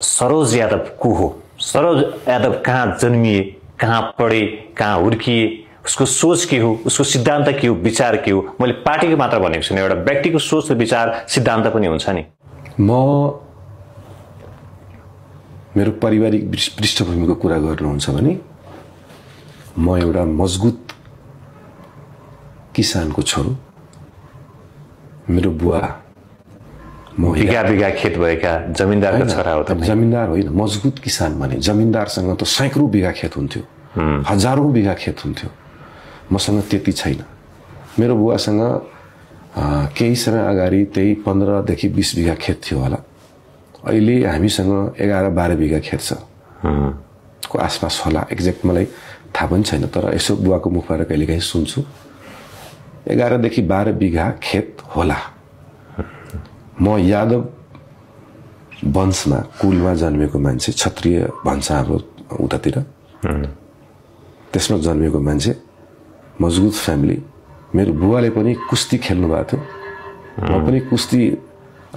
सरोज यादव को हो? सरोज यादव कहाँ जन्मिए, कहाँ पढे, कहाँ हुर्किए, उसको सोच के हो, उसको सिद्धान्त के हो, विचार के हो? मैले पार्टीको मात्र भनेको छैन, एउटा व्यक्तिको सोच र विचार सिद्धान्त पनि हुन्छ नि। म मेरो पारिवारिक पृष्ठभूमिको कुरा गर्नुहुन्छ भने म एउटा मजबुत किसानको छोरो। मेरो बुवा बिघा खेत भएका जमिनदारका छोरा हो। जमिनदार होइन, मजबुत किसान भने जमिनदारसँग त सैकौं बिघा खेत हुन्थ्यो, हजारौं बिघा खेत हुन्थ्यो। मसँग त्यति छैन। मेरो बुवासँग केही समय अगाडि त्यही 15 देखि 20 बिघा खेत थियो होला। अहिले हामीसँग 11-12 बिघा खेत छ को आसपास होला। एक्ज्याक्ट मलाई थाहा पनि छैन, तर यसो बुवाको मुखबाट कहिलेकाहीँ सुन्छु 11 देखि 12 बिघा खेत होला। म यादव वंशमा कुलमा जन्मेको मान्छे, क्षत्रिय भन्छ हाम्रो उतातिर, त्यसमा जन्मेको मान्छे, मजबुत फ्यामिली। मेरो बुवाले पनि कुस्ती खेल्नु भएको थियो। म पनि कुस्ती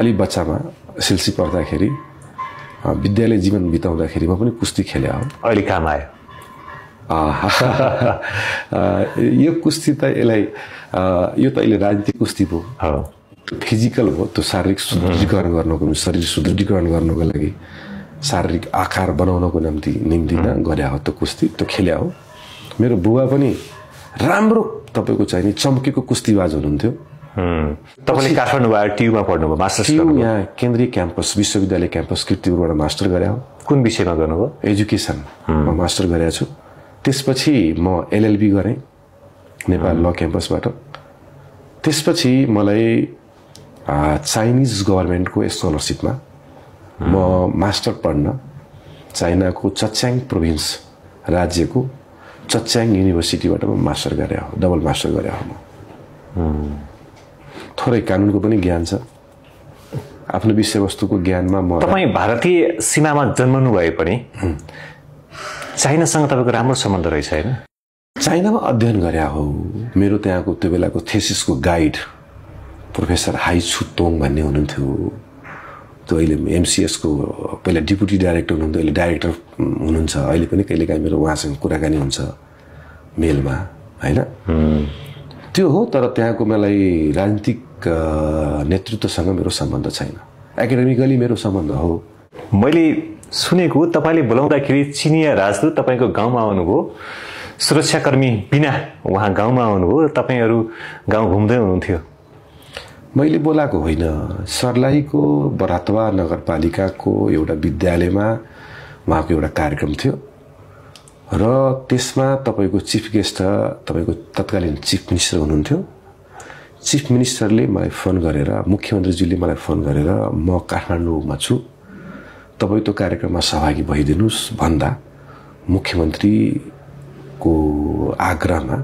अलि बच्चामा एसएलसी पढ्दाखेरि विद्यालय जीवन बिताउँदाखेरि म पनि कुस्ती खेले हो। अहिले काम आयो। यो कुस्ती त यसलाई यो त अहिले राजनीतिक कुस्ती भयो, फिजिकल हो। त्यो शारीरिक सुदृढीकरण गर्नको, शरीर सुदृढीकरण गर्नको लागि, शारीरिक आकार बनाउनको निम्ति गरे हो त्यो कुस्ती, त्यो खेल्या हो। मेरो बुवा पनि राम्रो तपाईको चाहिने चम्केको कुस्तीबाज हुनुहुन्थ्यो। तपाईले काठमाडौँबाट टियुमा पढ्नुभयो, मास्टर्स गर्नुभयो? यहाँ केन्द्रीय क्याम्पस विश्वविद्यालय क्याम्पस कीर्तिपुरबाट मास्टर गरे हो। कुन विषयमा गर्नुभयो? एजुकेसन मा मास्टर गरेको छु। त्यसपछि म एलएलबी गरेँ नेपाल ल क्याम्पसबाट। त्यसपछि मलाई चाइनिज गभर्नमेन्टको स्कलरसिपमा म मास्टर पढ्न चाइनाको चच्याङ प्रोभिन्स राज्यको चच्याङ युनिभर्सिटीबाट म मास्टर गरे हो, डबल मास्टर गरे हो। म थोरै कानुनको पनि ज्ञान छ, आफ्नो विषयवस्तुको ज्ञानमा म। तपाईँ भारतीय सीमामा जन्मनु भए पनि चाइनासँग तपाईँको राम्रो सम्बन्ध रहेछ हैन? चाइनामा अध्ययन गरे हो। मेरो त्यहाँको त्यो बेलाको थेसिसको गाइड प्रोफेसर हाई छु तोङ भन्ने हुनुहुन्थ्यो। त्यो अहिले एमसीएसको पहिला डिप्युटी डाइरेक्टर हुनुहुन्थ्यो, अहिले डाइरेक्टर हुनुहुन्छ। अहिले पनि कहिलेकाहीँ मेरो उहाँसँग कुराकानी हुन्छ मेलमा, हैन? त्यो हो। तर त्यहाँको मलाई राजनीतिक नेतृत्वसँग मेरो सम्बन्ध छैन। एकाडेमिकली मेरो सम्बन्ध हो। मैले सुनेको तपाईले बोलाउँदाखेरि चिनिया राजदूत तपाईको गाउँमा आउनुभयो, सुरक्षाकर्मी बिना उहाँ गाउँमा आउनुभयो, तपाईहरु गाउँ घुम्दै हुनुहुन्थ्यो। मैले बोलाएको होइन। सर्लाहीको बरातवा नगरपालिकाको एउटा विद्यालयमा उहाँको एउटा कार्यक्रम थियो र त्यसमा तपाईको चिफ गेस्ट तपाईको तत्कालीन चिफ मिनिस्टर हुनुहुन्थ्यो। चिफ मिनिस्टरले मलाई फोन गरेर, मुख्यमन्त्रीज्यूले मलाई फोन गरेर म काठमाडौँमा छु, तपाई त्यो कार्यक्रममा सहभागी भइदिनुस् भन्दा मुख्यमन्त्रीको आग्रहमा,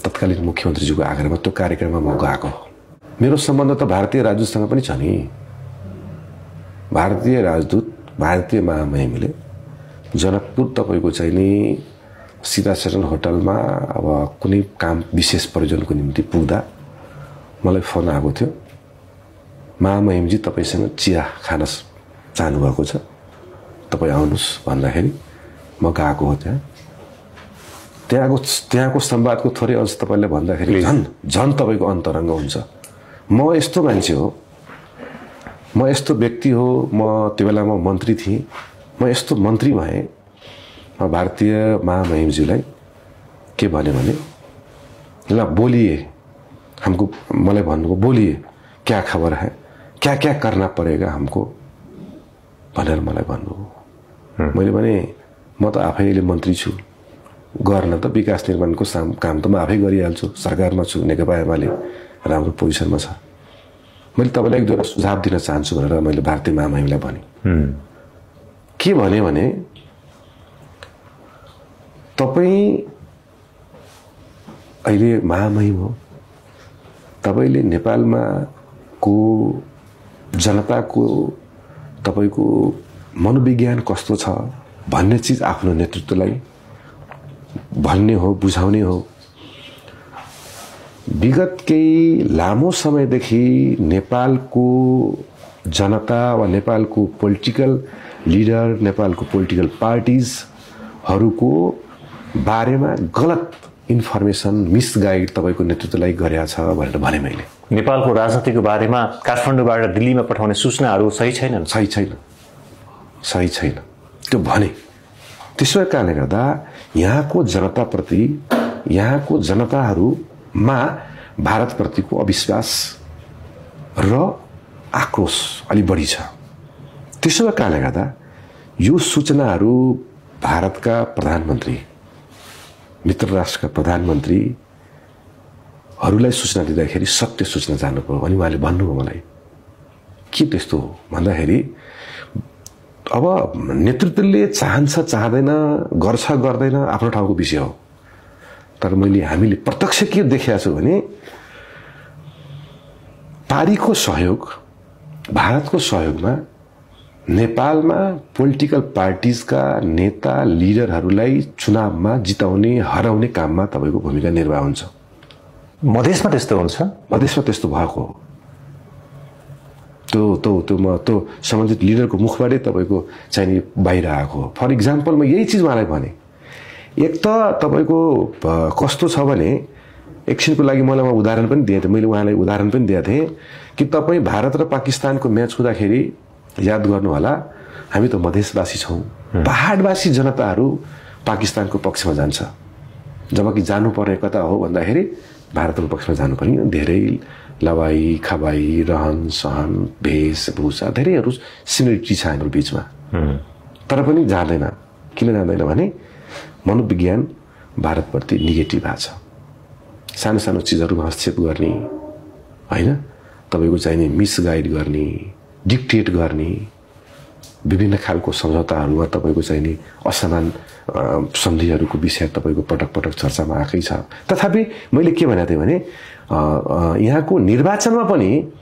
तत्कालीन मुख्यमन्त्रीज्यूको आग्रहमा त्यो कार्यक्रममा म गएको। मेरो सम्बन्ध त भारतीय राजदूतसँग पनि छ नि। भारतीय राजदूत, भारतीय महामहिमले जनकपुर तपाईको चाहिँ नि सीताचरण होटलमा अब कुनै काम विशेष प्रयोजनको निम्ति पुग्दा मलाई फोन आएको थियो, महामहिमजी तपाईसँग चिया खान चाहनु भएको छ, तपाई आउनुस् भन्दाखेरि म गएको हो। त्यहाँको संवादको थोरै अंश तपाईले भन्दाखेरि झन् तपाईको अन्तरङ्ग हुन्छ। म यस्तो मान्छे हो, म यस्तो व्यक्ति हो। म त्यो बेलामा मन्त्री थिएँ। म यस्तो मन्त्री भएँ, म भारतीय महामहिमज्यूलाई के भने ल बोलिए, हमको, मलाई भन्नुभयो बोलिए क्या खबर है, क्या क्या करना पड़ेगा हमको भनेर मलाई भन्नुभयो। मैले भने म त आफैले मन्त्री छु, गर्न त विकास निर्माणको काम त म आफै गरिहाल्छु, सरकारमा छु, नेकपा एमाले राम्रो पोजिसनमा छ। मैले तपाईलाई एक दुईवटा सुझाव दिन चाहन्छु भनेर मैले भारतीय महामहिमलाई भने। के भने तपाई अहिले महामहिम हो, तपाईले नेपालमा को जनताको तपाईको मनोविज्ञान कस्तो छ भन्ने चीज आफ्नो नेतृत्वलाई भन्ने हो, बुझाउने हो। विगत केही लामो समयदेखि नेपालको जनता वा नेपालको पोलिटिकल लिडर नेपालको पोलिटिकल पार्टिजहरूको बारेमा गलत इन्फर्मेसन मिसगाइड तपाईँको नेतृत्वलाई गरेका छ भनेर भने मैले। नेपालको राजनीतिको बारेमा काठमाडौँबाट दिल्लीमा पठाउने सूचनाहरू सही छैनन्। सही छैन त्यो भने। त्यसो कारणले गर्दा यहाँको जनताप्रति यहाँको जनताहरूमा भारतप्रतिको अविश्वास र आक्रोश अलि बढी छ। त्यसो कारणले गर्दा यो सूचनाहरू भारतका प्रधानमन्त्री मित्र राष्ट्रका प्रधानमन्त्रीहरूलाई सूचना दिँदाखेरि सत्य सूचना जान्नु पर्यो। अनि उहाँले भन्नुभयो मलाई के त्यस्तो हो भन्दाखेरि अब नेतृत्वले चाहन्छ चाहँदैन गर्छ गर्दैन आफ्नो ठाउँको विषय हो, तर हामीले प्रत्यक्ष के देखेका छु भने पारीको सहयोग भारतको सहयोगमा नेपालमा पोलिटिकल पार्टिजका नेता लिडरहरूलाई चुनावमा जिताउने हराउने काममा तपाईँको भूमिका निर्वाह हुन्छ। मधेसमा त्यस्तो हुन्छ? मधेसमा त्यस्तो भएको हो। त्यो सम्बन्धित लिडरको मुखबाटै तपाईँको चाहिने बाहिर आएको हो। फर इक्जाम्पल म यही चिज उहाँलाई भने, एक त तपाईँको कस्तो छ भने एकछिनको लागि मलाई उदाहरण पनि दिएको थिएँ, मैले उहाँलाई उदाहरण पनि दिएको थिएँ कि तपाईँ भारत र पाकिस्तानको म्याच हुँदाखेरि याद गर्नु होला, हामी त मधेसवासी छौँ, पहाडवासी जनताहरू पाकिस्तानको पक्षमा जान्छ, जबकि जानुपर्ने कता हो भन्दाखेरि भारतको पक्षमा जानुपर्ने। धेरै लवाई खवाई रहन सहन वेशभूषा धेरैहरू सिमिलरिटी छ हाम्रो बिचमा, तर पनि जाँदैन। किन जाँदैन भने मनोविज्ञान भारतप्रति नेगेटिभ भएको छ। सानो सानो चिजहरूमा हस्तक्षेप गर्ने होइन, तपाईँको चाहिने मिसगाइड गर्ने, डिक्टेट गर्ने, विभिन्न खालको सम्झौताहरूमा तपाईँको चाहिने असमान सन्धिहरूको विषय तपाईँको पटक पटक चर्चामा आएकै छ। तथापि मैले के भनेको थिएँ भने यहाँको निर्वाचनमा पनि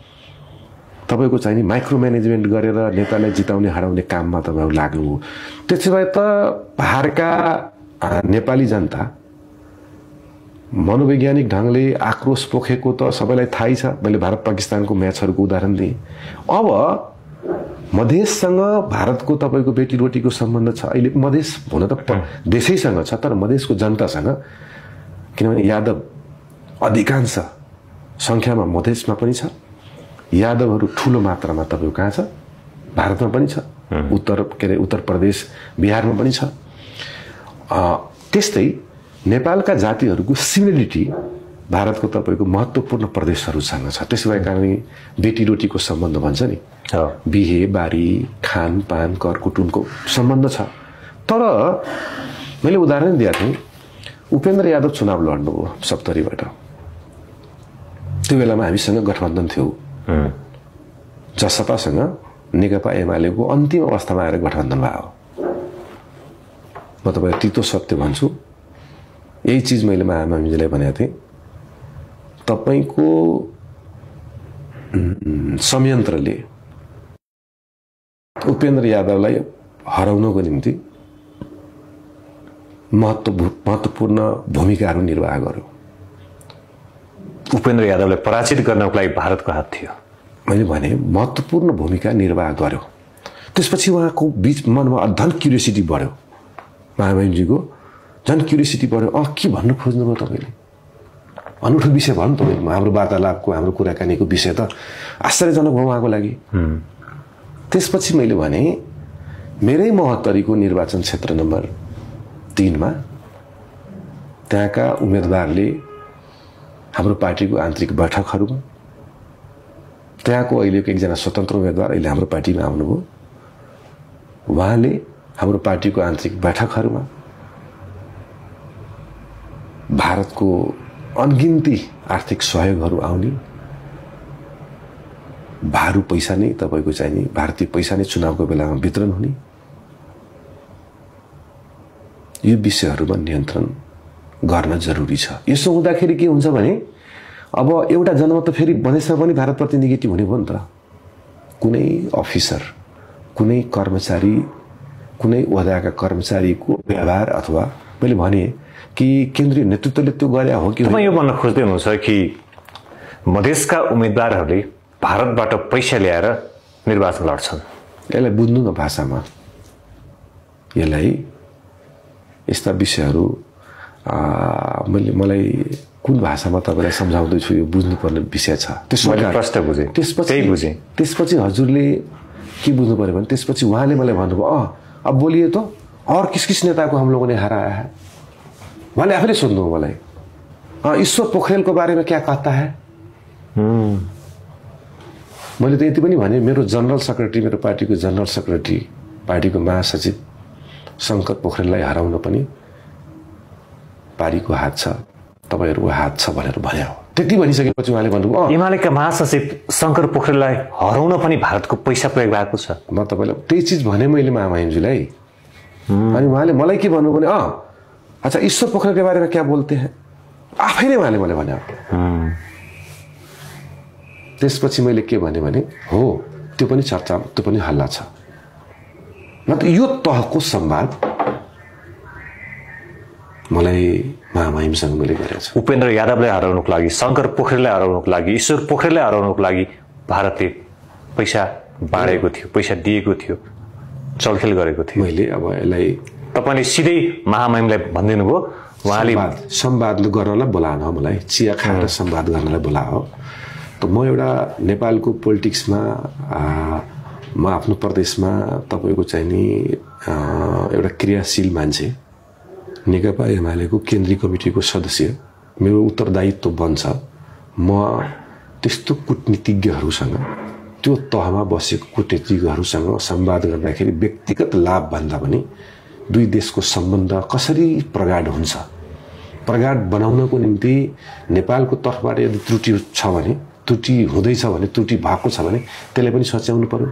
तपाईँको चाहिने माइक्रो म्यानेजमेन्ट गरेर नेतालाई जिताउने हराउने काममा तपाईँहरू लाग्नु। त्यसो भए त पहाडका नेपाली जनता मनोवैज्ञानिक ढङ्गले आक्रोश पोखेको त सबैलाई थाहै छ। मैले भारत पाकिस्तानको म्याचहरूको उदाहरण दिएँ। अब मधेससँग भारतको तपाईँको बेटी रोटीको सम्बन्ध छ। अहिले मधेस हुन त देशैसँग छ, तर मधेसको जनतासँग, किनभने यादव अधिकांश सङ्ख्यामा मधेसमा पनि छ, यादवहरू ठुलो मात्रामा तपाईँको कहाँ छ, भारतमा पनि छ, उत्तर प्रदेश बिहारमा पनि छ। त्यस्तै नेपालका जातिहरूको सिमिलरिटी भारतको तपाईँको महत्त्वपूर्ण प्रदेशहरूसँग छ। त्यसो भए कारण बेटी रोटीको सम्बन्ध भन्छ नि, बिहे बारी खानपान कर कुटुम्बको सम्बन्ध छ। तर मैले उदाहरण दिएको थिएँ, उपेन्द्र यादव चुनाव लड्नुभयो 70बाट। त्यो बेलामा हामीसँग गठबन्धन थियो, जसपासँग नेकपा एमालेको अन्तिम अवस्थामा आएर गठबन्धन भयो। म तपाईँलाई तितो सत्य भन्छु, यही चिज मैले महामहिमजीलाई भनेको थिएँ, तपाईँको संयन्त्रले उपेन्द्र यादवलाई हराउनको निम्ति महत्त्वपूर्ण भूमिकाहरू निर्वाह गर्यो। उपेन्द्र यादवलाई पराजित गर्नको लागि भारतको हात थियो। मैले भने महत्त्वपूर्ण भूमिका निर्वाह गर्यो। त्यसपछि उहाँको बीच मनमा धन क्युरियोसिटी बढ्यो, महामहिमजीको झन् क्युरियोसिटी बढ्यो। के भन्नु खोज्नुभयो तपाईँले, अनौठो विषय भयो नि तपाईँको, हाम्रो वार्तालापको हाम्रो कुराकानीको विषय त आश्चर्यजनक भयो उहाँको लागि। त्यसपछि मैले भने मेरै महोत्तरीको निर्वाचन क्षेत्र नम्बर 3मा त्यहाँका उम्मेदवारले हाम्रो पार्टीको आन्तरिक बैठकहरूमा, त्यहाँको अहिलेको एकजना स्वतन्त्र उम्मेदवार अहिले हाम्रो पार्टीमा आउनुभयो, उहाँले हाम्रो पार्टीको आन्तरिक बैठकहरूमा भारतको अनगिन्ती आर्थिक सहयोगहरू आउने, भारू पैसा नै तपाईँको चाहिने भारतीय पैसा नै चुनावको बेलामा वितरण हुने, यो विषयहरूमा नियन्त्रण गर्न जरुरी छ। यसो हुँदाखेरि के हुन्छ भने अब एउटा जन्म त फेरि मधेसमा पनि भारतप्रति नेगेटिभ हुने भयो नि त। कुनै अफिसर, कुनै कर्मचारी, कुनै ओहदाका कर्मचारीको व्यवहार, अथवा मैले भने कि केन्द्रीय नेतृत्वले त्यो गरे हो कि तपाईँ यो भन्न खोज्दै हुनुहुन्छ कि मधेसका उम्मेदवारहरूले भारतबाट पैसा ल्याएर निर्वाचन लड्छन्? यसलाई बुझ्नु न भाषामा। यसलाई यस्ता विषयहरू मलाई कुन भाषामा तपाईलाई सम्झाउँदैछु यो बुझ्नुपर्ने विषय छ। त्यसपछि हजुरले के बुझ्नु पर्यो भने त्यसपछि उहाँले मलाई भन्नुभयो अब बोलिए त और किस नेता को हम लोगों ने हराया है। उहाँले आफैले सोध्नुभयो मलाई ईश्वर पोखरेलको बारेमा क्या कहता है। मैले त यति पनि भने मेरो जनरल सेक्रेटरी, मेरो पार्टीको जनरल सेक्रेटरी, पार्टीको महासचिव शंकर पोखरेललाई हराउन पनि पार्टीको हात छ, तपाईहरुको हात छ भनेर भने हो। त्यति भनिसकेपछि उहाँले भन्नुभयो एमालेका महासचिव शंकर पोखरेललाई हराउन पनि भारतको पैसा प्रयोग भएको छ। म तपाईलाई त्यही चीज भने मैले महामहिमजीलाई। अनि उहाँले मलाई के भन्नु भने अच्छा ईश्वर पोखरेलको बारेमा क्या बोलते हैं, आफै नै उहाँले मलाई भन्यो। त्यसपछि मैले के भने हो त्यो पनि चर्चा, त्यो पनि हल्ला छ। मतलब यो तहको संवाद मलाई महामहिमसँग मैले गरेको छु। उपेन्द्र यादवलाई हराउनको लागि, शंकर पोखरेललाई हराउनको लागि, ईश्वर पोखरेललाई हराउनको लागि भारतले पैसा बाँडेको थियो, पैसा दिएको थियो, चलखेल गरेको थियो। मैले अब यसलाई तपाईले सिधै महामहिमलाई भनिदिनु भयो। उहाँले संवाद गर्नलाई बोलाउन हो, मलाई चिया खाएर संवाद गर्नलाई बोलायो। त म एउटा नेपालको पोलिटिक्समा म आफ्नो प्रदेशमा तपाईको चाहिँ नि एउटा क्रियाशील मान्छे, नेकपा एमालेको केन्द्रीय कमिटीको सदस्य, मेरो उत्तरदायित्व बन्छ म त्यस्तो कूटनीतिज्ञहरूसँग, त्यो तहमा बसेको कूटनीतिज्ञहरूसँग संवाद गर्दाखेरि व्यक्तिगत लाभ भन्दा पनि दुई देशको सम्बन्ध कसरी प्रगाढ हुन्छ, प्रगाढ बनाउनको निम्ति नेपालको तर्फबाट यदि त्रुटि छ भने, त्रुटि हुँदैछ भने, त्रुटि भएको छ भने त्यसलाई पनि सच्याउनु पर्यो।